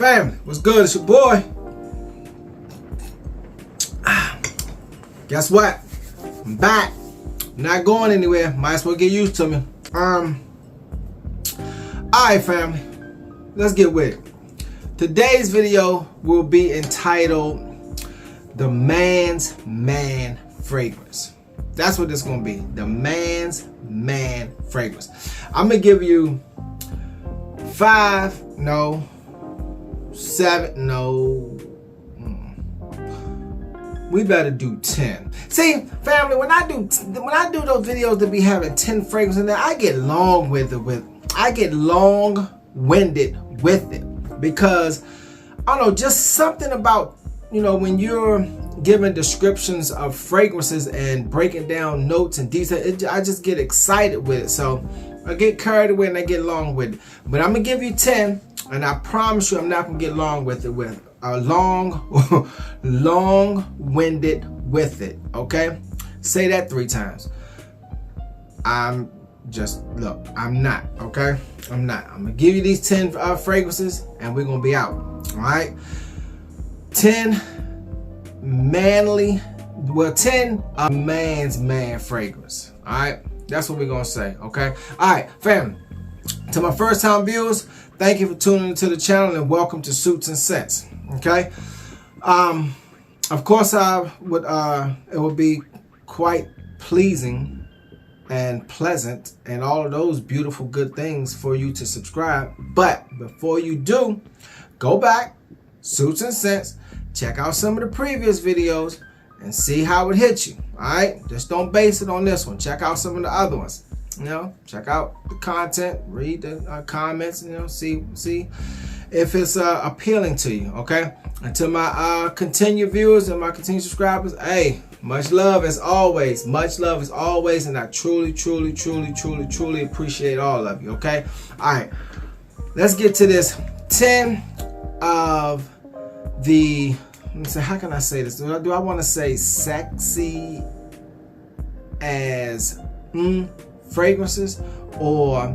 family, what's good? It's your boy. Guess what? I'm back. Not going anywhere. Might as well get used to me. Alright, family. Let's get with it. Today's video will be entitled The Man's Man Fragrance. That's what this is going to be. The Man's Man Fragrance. I'm going to give you 7, we better do 10. See, family, when I do those videos that be having 10 fragrances in there, I get long-winded with it because I don't know, just something about, when you're giving descriptions of fragrances and breaking down notes and details, I just get excited with it. So I get carried away and I get long with it. But I'm gonna give you 10, and I promise you I'm not gonna get long with it long-winded with it. Okay? Say that 3 times. I'm not, okay? I'm not. I'm gonna give you these 10 fragrances and we're gonna be out. Alright? 10 manly, 10 a man's man fragrance. Alright? That's what we're gonna say, okay? Alright, family. To my first time viewers, thank you for tuning into the channel and welcome to Suits and Scents. Okay? Of course it would be quite pleasing and pleasant and all of those beautiful good things for you to subscribe. But before you do, go back, Suits and Scents, check out some of the previous videos and see how it hits you. Alright? Just don't base it on this one. Check out some of the other ones. Check out the content, read the comments, see if it's appealing to you, okay? And to my continued viewers and my continued subscribers, hey, much love as always. Much love as always, and I truly appreciate all of you, okay? All right, let's get to this. 10 of the, let me say, how can I say this? Do I want to say sexy as fragrances, or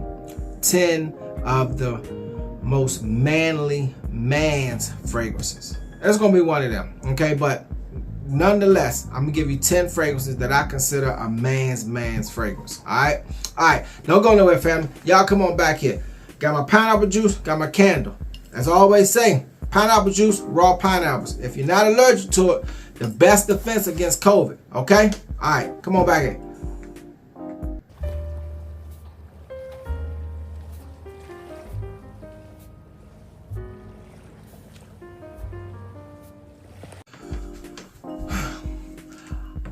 10 of the most manly man's fragrances? It's gonna be one of them, okay? But nonetheless, I'm gonna give you 10 fragrances that I consider a man's fragrance. All right, don't go nowhere, family. Y'all come on back here. Got my pineapple juice, got my candle. As I always say, pineapple juice, raw pineapples. If you're not allergic to it, the best defense against COVID, okay? All right, come on back here.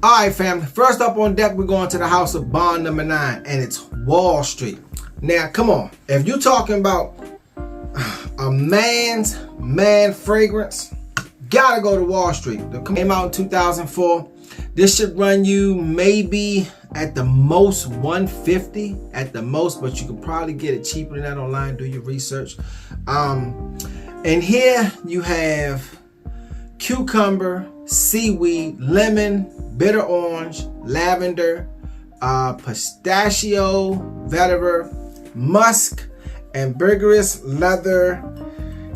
Alright, family, first up on deck, we're going to the house of Bond number 9, and it's Wall Street. Now, come on, if you're talking about a man's man fragrance, gotta go to Wall Street. It came out in 2004. This should run you maybe at the most $150 at the most, but you can probably get it cheaper than that online. Do your research. And here you have cucumber, seaweed, lemon, bitter orange, lavender, pistachio, vetiver, musk, ambergris, leather,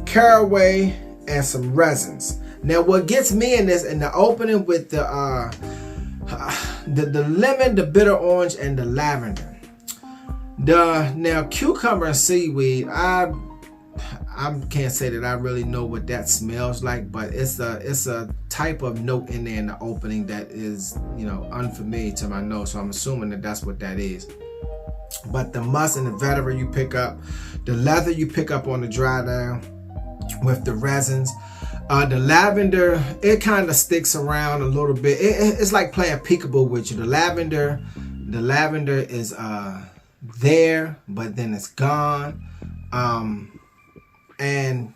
caraway, and some resins. Now, what gets me in this, in the opening with the lemon, the bitter orange, and the lavender. Now cucumber and seaweed, I can't say that I really know what that smells like, but it's a type of note in there in the opening that is, unfamiliar to my nose, so I'm assuming that that's what that is. But the musk and the vetiver you pick up, the leather you pick up on the dry down with the resins. The lavender, it kind of sticks around a little bit. It's like playing peekaboo with you. The lavender is there, but then it's gone. And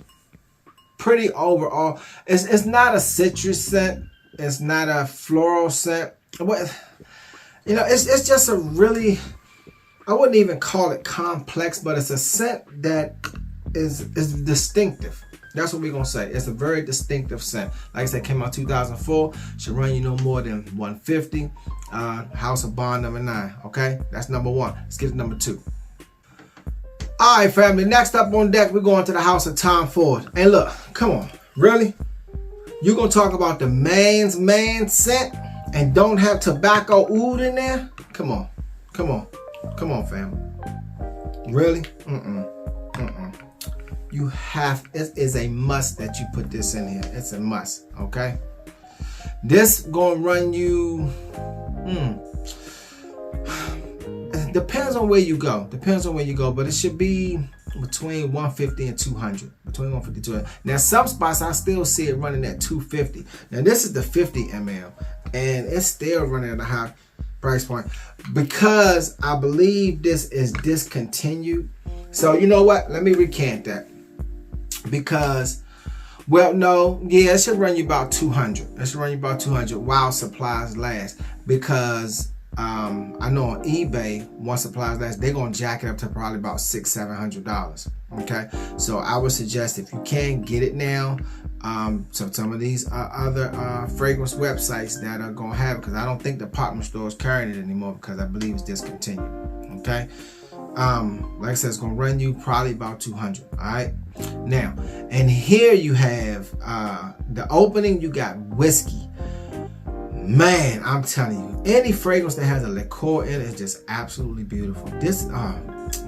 pretty overall, it's not a citrus scent, it's not a floral scent. It's just a really, I wouldn't even call it complex, but it's a scent that is distinctive. That's what we're gonna say. It's a very distinctive scent. Like I said, came out 2004. Should run you no more than $150. House of Bond number 9. Okay, that's number 1. Let's get to number 2. All All right, family. Next up on deck, we're going to the house of Tom Ford. And look, come on, really? You gonna talk about the man's man scent and don't have tobacco oud in there? Come on, come on, come on, family. Really? You have, it is a must that you put this in here. It's a must, okay? This gonna run you, it depends on where you go. Depends on where you go, but it should be between 150 and 200. Between 150 and 200. Now, some spots I still see it running at 250. Now, this is the 50 ml, and it's still running at a high price point because I believe this is discontinued. So, you know what? Let me recant that. Because, well, no, yeah, it should run you about 200. It should run you about 200 while supplies last. Because I know on eBay, once supplies last, they're gonna jack it up to probably about $600-700. Okay, so I would suggest if you can get it now. So some of these other fragrance websites that are gonna have it, because I don't think the department store is carrying it anymore because I believe it's discontinued. Okay. Like I said, it's gonna run you probably about 200. All right. Now, and here you have the opening. You got whiskey. Man, I'm telling you, any fragrance that has a liqueur in it is just absolutely beautiful. This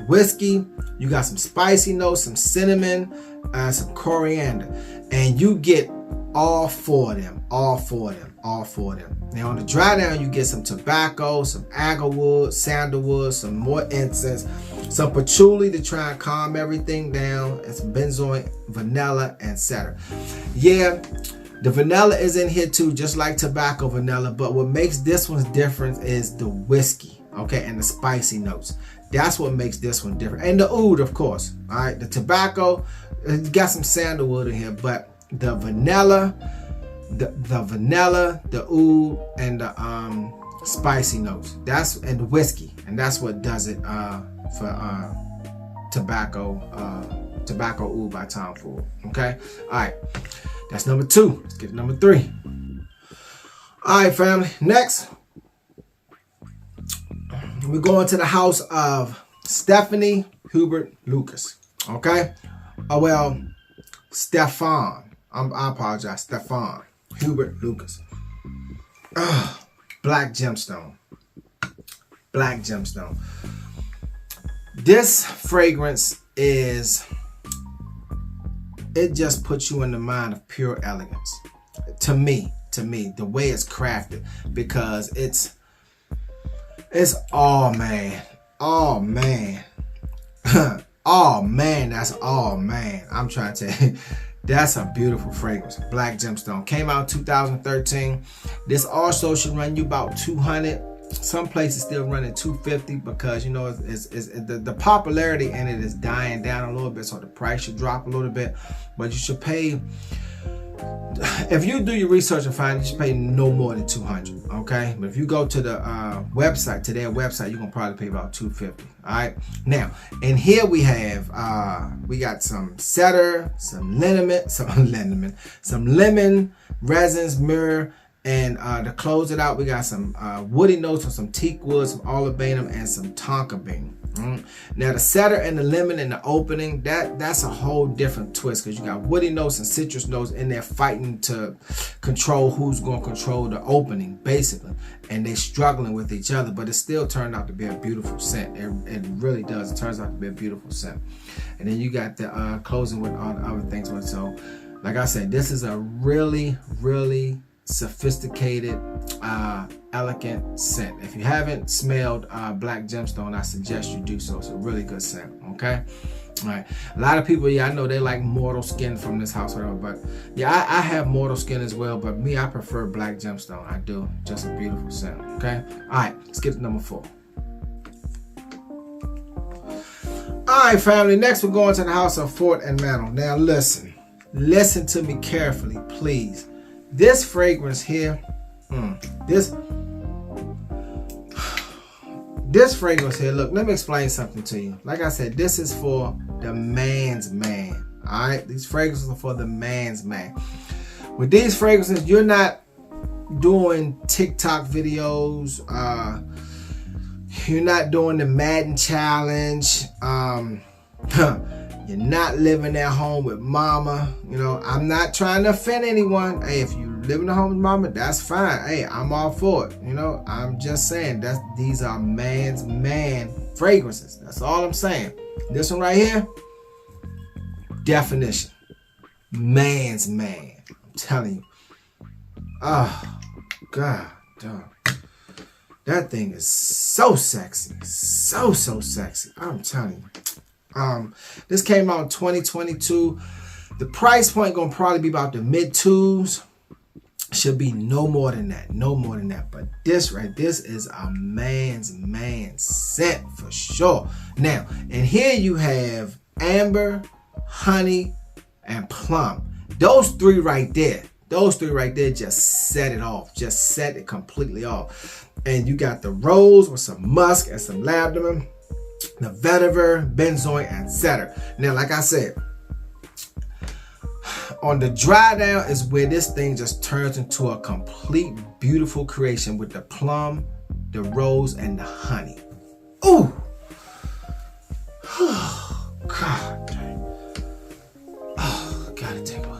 whiskey, you got some spicy notes, some cinnamon, some coriander, and you get all four of them. All four of them. Now on the dry down, you get some tobacco, some agarwood, sandalwood, some more incense, some patchouli to try and calm everything down, and some benzoin, vanilla, and cedar. Yeah, the vanilla is in here too, just like tobacco vanilla, but what makes this one different is the whiskey, okay, and the spicy notes. That's what makes this one different. And the oud, of course. All right, the tobacco, it's got some sandalwood in here, but the vanilla, the vanilla, the oud, and the spicy notes. And the whiskey, and that's what does it for tobacco oud by Tom Ford. Okay, all right, that's number 2. Let's get to number 3. All right, family. Next, we're going to the house of Stephanie Hubert Lucas. Okay, Stefan. I apologize, Stefan Hubert Lucas. Black gemstone. Black gemstone. This fragrance it just puts you in the mind of pure elegance. To me, the way it's crafted, because it's oh man. Oh man, that's all man. I'm trying to tell you. That's a beautiful fragrance. Black gemstone. Came out 2013. This also should run you about 200. Some places still running 250 because, you know, the popularity in it is dying down a little bit, so the price should drop a little bit. But you should pay, if you do your research and find, you should pay no more than 200. Okay, but if you go to the website, to their website, you're gonna probably pay about 250. All right. Now, and here we have we got some cedar, some lemon resins, myrrh. And to close it out, we got some woody notes from some teak wood, some olibanum, and some tonka bean. Now the cedar and the lemon in the opening, that's a whole different twist, because you got woody notes and citrus notes in there fighting to control who's going to control the opening, basically. And they're struggling with each other, but it still turned out to be a beautiful scent. It really does. It turns out to be a beautiful scent. And then you got the closing with all the other things. So, like I said, this is a really, really sophisticated, elegant scent. If you haven't smelled Black Gemstone, I suggest you do so. It's a really good scent. Okay, all right. A lot of people, I know they like Mortal Skin from this house, whatever. But yeah, I have Mortal Skin as well. But me, I prefer Black Gemstone. I do. Just a beautiful scent. Okay. All right. Let's get to number 4. All right, family. Next, we're going to the house of Ford and MANLY. Now, listen to me carefully, please. This fragrance here, this fragrance here, look, let me explain something to you. Like I said, this is for the man's man. All right, these fragrances are for the man's man. With these fragrances, you're not doing TikTok videos. You're not doing the Madden challenge. You're not living at home with mama. You know, I'm not trying to offend anyone. Hey, if you live in a home with mama, that's fine. Hey, I'm all for it. You know, I'm just saying that these are man's man fragrances. That's all I'm saying. This one right here, definition. Man's man. I'm telling you. Oh, God, dog. That thing is so sexy. So sexy. I'm telling you. This came out in 2022. The price point gonna probably be about the mid twos. Should be no more than that. No more than that. But this is a man's man scent for sure. Now, and here you have amber, honey, and plum. Those three right there just set it off. Just set it completely off. And you got the rose with some musk and some lavender, the vetiver, benzoin, and cedar. Now, like I said, on the dry down is where this thing just turns into a complete beautiful creation with the plum, the rose, and the honey. Ooh! Oh, God dang. Oh, gotta take one.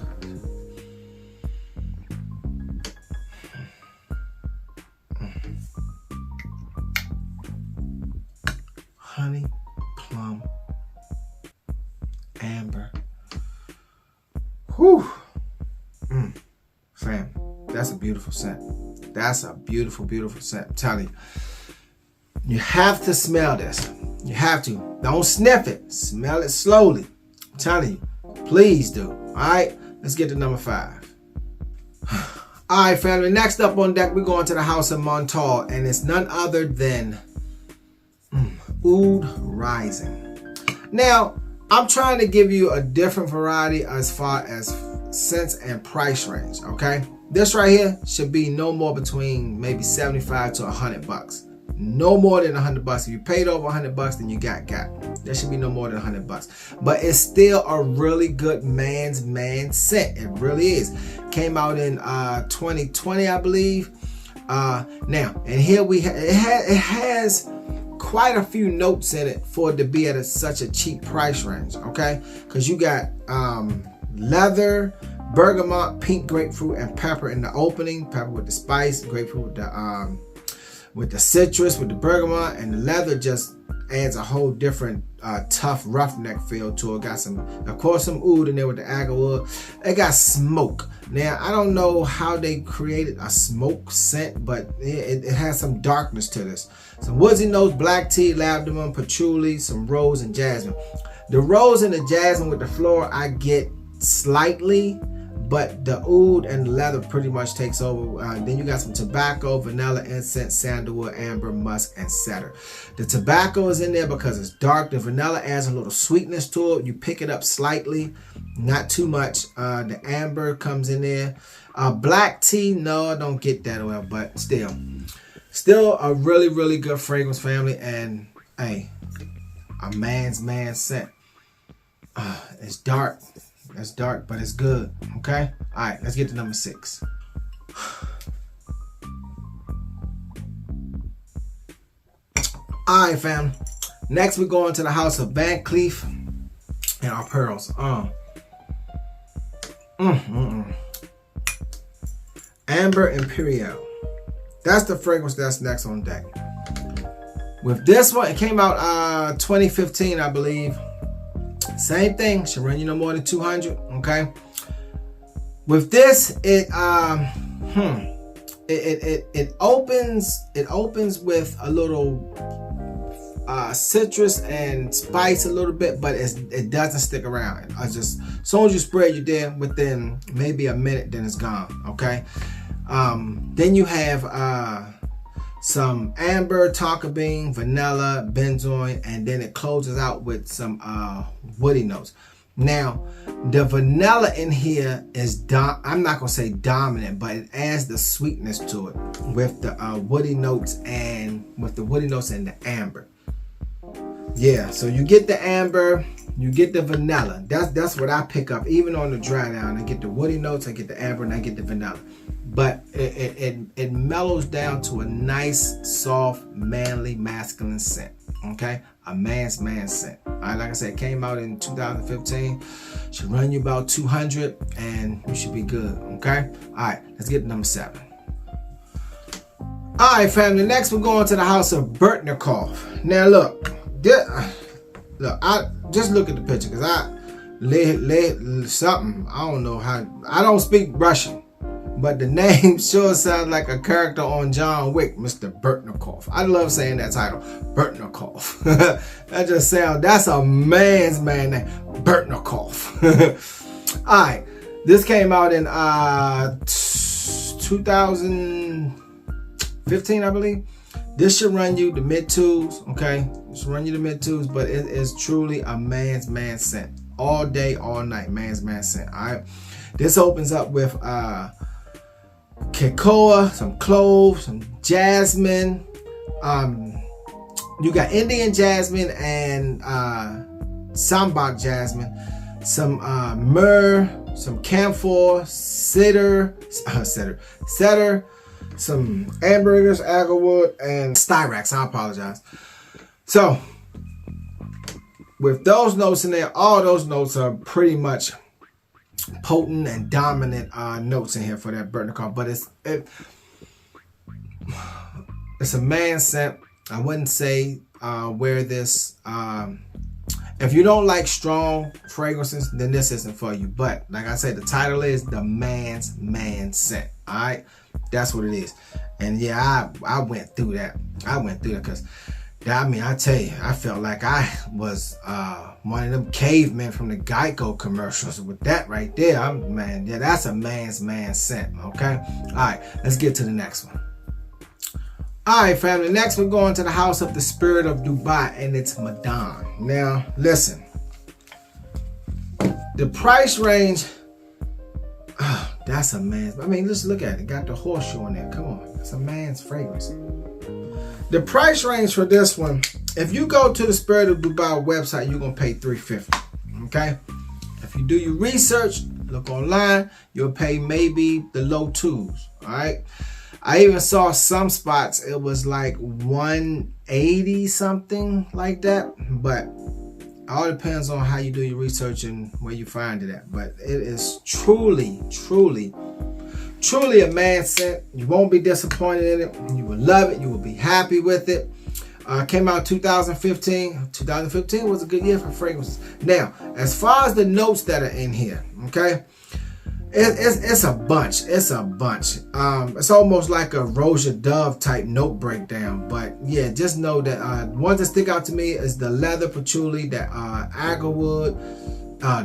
Honey, plum, amber. Whew. Fam, that's a beautiful scent. That's a beautiful, beautiful scent. I'm telling you. You have to smell this. You have to. Don't sniff it. Smell it slowly. I'm telling you. Please do. All right? Let's get to number 5. All right, family. Next up on deck, we're going to the House of Montal, and it's none other than Oud Rising. Now, I'm trying to give you a different variety as far as scents and price range, okay? This right here should be no more between maybe 75 to 100 bucks. No more than 100 bucks. If you paid over 100 bucks, then you got. There should be no more than 100 bucks. But it's still a really good man's man scent. It really is. Came out in 2020, I believe. Now, and here we it has quite a few notes in it for it to be at such a cheap price range, okay? Because you got leather, bergamot, pink grapefruit, and pepper in the opening. Pepper with the spice, grapefruit with the citrus, with the bergamot, and the leather just adds a whole different tough roughneck feel to it. Got some, of course, some oud in there with the agarwood. It got smoke. Now, I don't know how they created a smoke scent, but it has some darkness to this. Some woodsy notes, black tea, lavender, patchouli, some rose, and jasmine. The rose and the jasmine with the floral, I get slightly, but the oud and the leather pretty much takes over. Then you got some tobacco, vanilla, incense, sandalwood, amber, musk, and cedar. The tobacco is in there because it's dark. The vanilla adds a little sweetness to it. You pick it up slightly, not too much. The amber comes in there. Black tea, no, I don't get that well, but still a really, really good fragrance, family. And hey, a man's man scent. It's dark. That's dark, but it's good. Okay? Alright, let's get to number 6. Alright, fam. Next, we're going to the House of Van Cleef and our pearls. Amber Imperial. That's the fragrance that's next on deck. With this one, it came out 2015, I believe. Same thing, should run you no more than 200. Okay. With this, it opens with a little citrus and spice a little bit, but it doesn't stick around. As soon as you spray it, you're there within maybe a minute, then it's gone. Okay. Then you have some amber, tonka bean, vanilla, benzoin, and then it closes out with some woody notes. Now, the vanilla in here is, I'm not going to say dominant, but it adds the sweetness to it with the woody notes and the amber. Yeah, so you get the amber, you get the vanilla. That's what I pick up, even on the dry down. I get the woody notes, I get the amber, and I get the vanilla. But it mellows down to a nice, soft, manly, masculine scent. Okay, a man's man scent. All right, like I said, it came out in 2015. Should run you about 200 and you should be good, okay? All right, let's get to number 7. All right, family, next we're going to the house of Bertnikov. Now look, I just look at the picture because something, I don't know how, I don't speak Russian, but the name sure sounds like a character on John Wick, Mr. Bertnikov. I love saying that title, Bertnikov. That just sounds, that's a man's man name, Bertnikov. All right, this came out in 2015, I believe. This should run you the mid-twos, okay? It should run you the mid-twos, but it is truly a man's man scent. All day, all night, man's man scent, all right? This opens up with cocoa, some cloves, some jasmine. You got Indian jasmine and sambak jasmine, some myrrh, some camphor, cedar, some ambergris, agarwood, and styrax. I apologize. So, with those notes in there, all those notes are pretty much potent and dominant notes in here for that Bertnikov. But it's a man scent. I wouldn't say wear this. If you don't like strong fragrances, then this isn't for you. But like I said, the title is the man's man scent. All right. That's what it is. And yeah, I went through that. Because, I mean, I tell you, I felt like I was one of them cavemen from the Geico commercials with that right there. Man, yeah, that's a man's man scent, okay? All right, let's get to the next one. All right, family, next we're going to the house of the spirit of Dubai, and it's Madame. Now, listen. The price range... that's a man's. I mean, let's look at it. Got the horseshoe in there. Come on. It's a man's fragrance. The price range for this one, if you go to the Spirit of Dubai website, you're going to pay $350. Okay? If you do your research, look online, you'll pay maybe the low twos. All right? I even saw some spots, it was like 180 something like that. But all depends on how you do your research and where you find it at. But it is truly, truly, truly a man's scent. You won't be disappointed in it. You will love it. You will be happy with it. Came out 2015. 2015 was a good year for fragrances. Now, as far as the notes that are in here, okay, it's a bunch. It's a bunch. It's almost like a Rosia Dove type note breakdown. But yeah, just know that ones that stick out to me is the leather patchouli, the agarwood,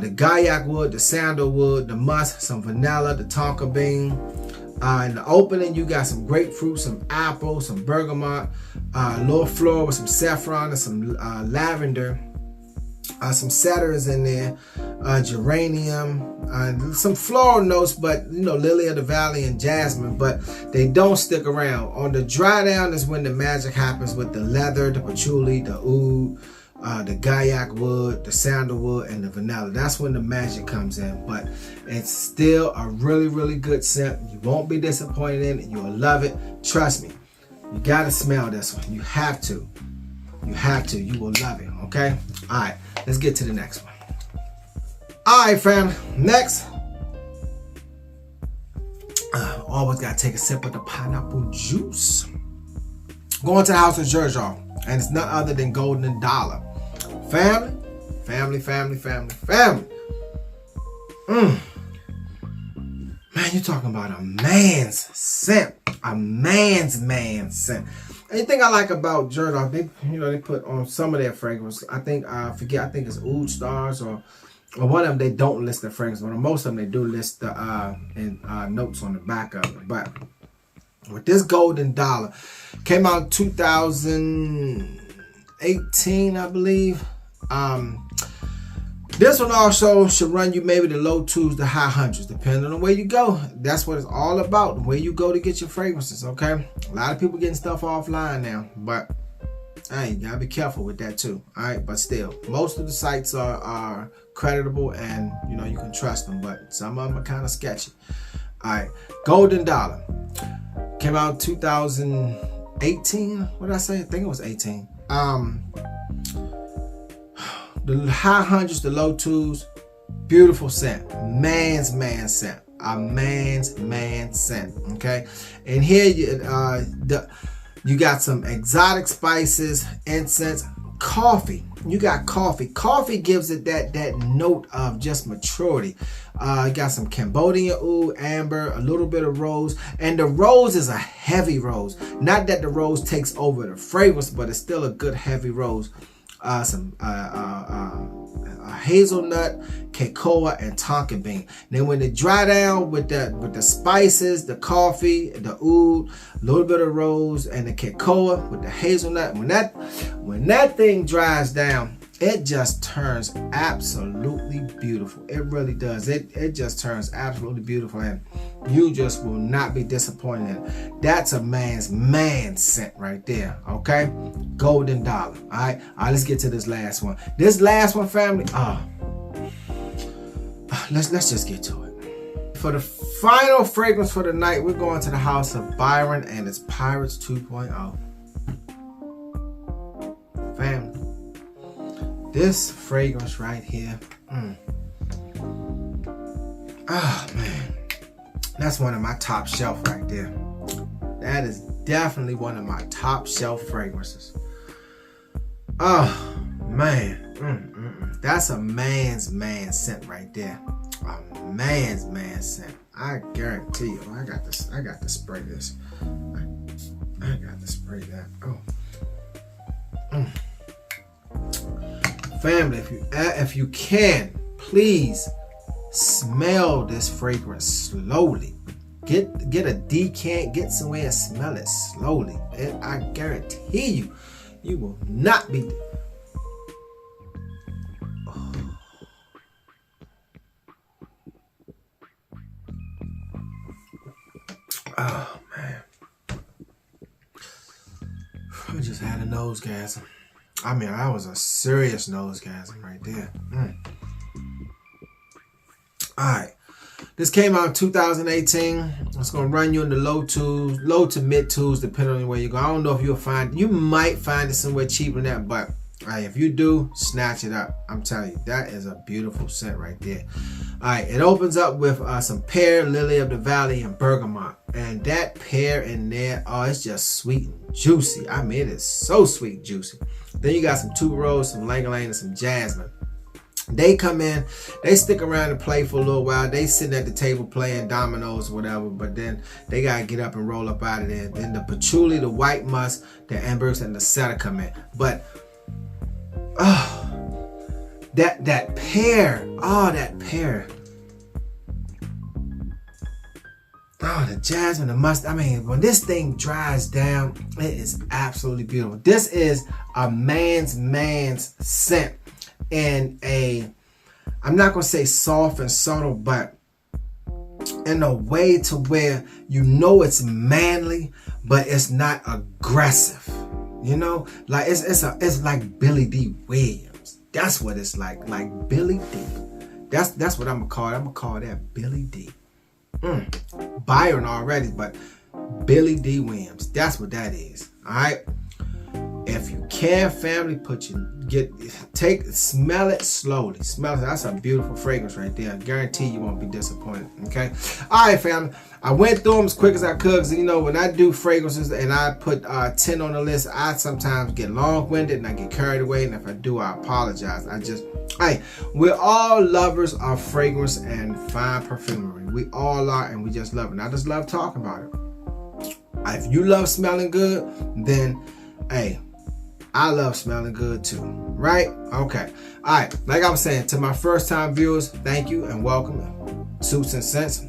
the gaiac wood, the sandalwood, the musk, some vanilla, the tonka bean. In the opening, you got some grapefruit, some apple, some bergamot, a little floral with some saffron and some lavender. Some cedars in there, geranium, some floral notes, but you know, lily of the valley and jasmine, but they don't stick around. On the dry down is when the magic happens with the leather, the patchouli, the oud, the gaiac wood, the sandalwood, and the vanilla. That's when the magic comes in, but it's still a really, really good scent. You won't be disappointed in it. You'll love it. Trust me. You gotta smell this one. You have to. You have to. You will love it. Okay? All right. Let's get to the next one. All right, fam. Next. Always got to take a sip of the pineapple juice. Going to the house of Georgiou. And it's none other than Golden Dollar. Family. Family, family, family, family. Man, you're talking about a man's scent. A man's man scent. Anything I like about Georgiou, they put on some of their fragrance. I think I think it's Oud Stars or one of them. They don't list the fragrance, but on most of them they do list the notes on the back of it. But with this Golden Dollar, came out 2018, I believe. This one also should run you maybe the low twos, the high hundreds, depending on where you go. That's what it's all about, where you go to get your fragrances, okay? A lot of people getting stuff offline now, but hey, you gotta be careful with that too, all right? But still, most of the sites are creditable and, you know, you can trust them, but some of them are kind of sketchy. All right, Golden Dollar. Came out 2018, what did I say? I think it was 18. the high hundreds, the low twos, beautiful scent. Man's man scent. A man's man scent. Okay, and here you got some exotic spices, incense, coffee. You got coffee. Coffee gives it that note of just maturity. You got some Cambodian oud, amber, a little bit of rose, and the rose is a heavy rose. Not that the rose takes over the fragrance, but it's still a good heavy rose. Some hazelnut, cocoa, and tonka bean. Then when it dry down with the spices, the coffee, the oud, a little bit of rose, and the cocoa with the hazelnut, when that thing dries down, it just turns absolutely beautiful. It really does. It just turns absolutely beautiful, and you just will not be disappointed in it. That's a man's man scent right there. Okay, golden dollar. All right, let's get to this last one. This last one, family. Let's just get to it. For the final fragrance for the night, we're going to the house of Byron and its Pirates 2.0. Family. This fragrance right here, oh man, that's one of my top shelf right there. That is definitely one of my top shelf fragrances. Oh man, that's a man's man scent right there. A man's man scent. I guarantee you. I got to spray this. I got to spray that. Oh. Family, if you can, please smell this fragrance slowly. Get a decant, get somewhere and smell it slowly. And I guarantee you will not be. Oh man, I just had a nosegasm. I mean, that was a serious nosegasm right there. Alright. This came out in 2018. It's going to run you in the low to mid twos, depending on where you go. I don't know if you might find it somewhere cheaper than that, but if you do, snatch it up. I'm telling you, that is a beautiful scent right there. Alright, it opens up with some pear, lily of the valley, and bergamot. And that pear in there, it's just sweet and juicy. I mean, it is so sweet and juicy. Then you got some tuberose, some ylang-ylang, and some jasmine. They come in, they stick around and play for a little while. They sitting at the table playing dominoes or whatever, but then they gotta get up and roll up out of there. Then the patchouli, the white musk, the ambergris, and the cedar come in. But that pear, that pear. The jasmine, the musk. I mean, when this thing dries down, it is absolutely beautiful. This is a man's scent in I'm not gonna say soft and subtle, but in a way to where you know it's manly, but it's not aggressive. You know, like it's like Billy D. Williams. That's what it's like Billy D. That's what I'm gonna call it. I'm gonna call that Billy D. Byron already, but Billy D. Williams. That's what that is. All right. If you can, family, smell it slowly. Smell it. That's a beautiful fragrance right there. I guarantee you won't be disappointed. Okay. All right, family. I went through them as quick as I could, because you know when I do fragrances and I put 10 on the list, I sometimes get long-winded and I get carried away. And if I do, I apologize. We're all lovers of fragrance and fine perfumery. We all are, and we just love it. And I just love talking about it. If you love smelling good, then I love smelling good too, right? Okay. All right. Like I was saying, to my first-time viewers, thank you and welcome. Suits and Scents.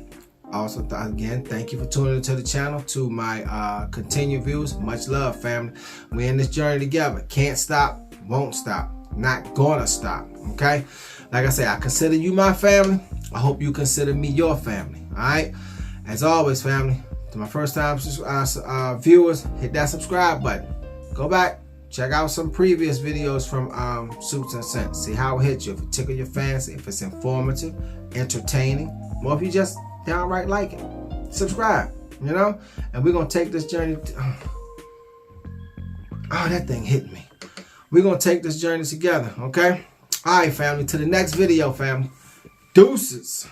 Also, again, thank you for tuning into the channel. To my continued viewers, much love, family. We're in this journey together. Can't stop, won't stop, not gonna stop. Okay. Like I say, I consider you my family. I hope you consider me your family. All right. As always, family. To my first-time viewers, hit that subscribe button. Go back. Check out some previous videos from Suits and Scents. See how it hits you. If it tickles your fancy, if it's informative, entertaining, or if you just downright like it. Subscribe, you know? And we're going to take this journey. That thing hit me. We're going to take this journey together, okay? All right, family. To the next video, fam. Deuces.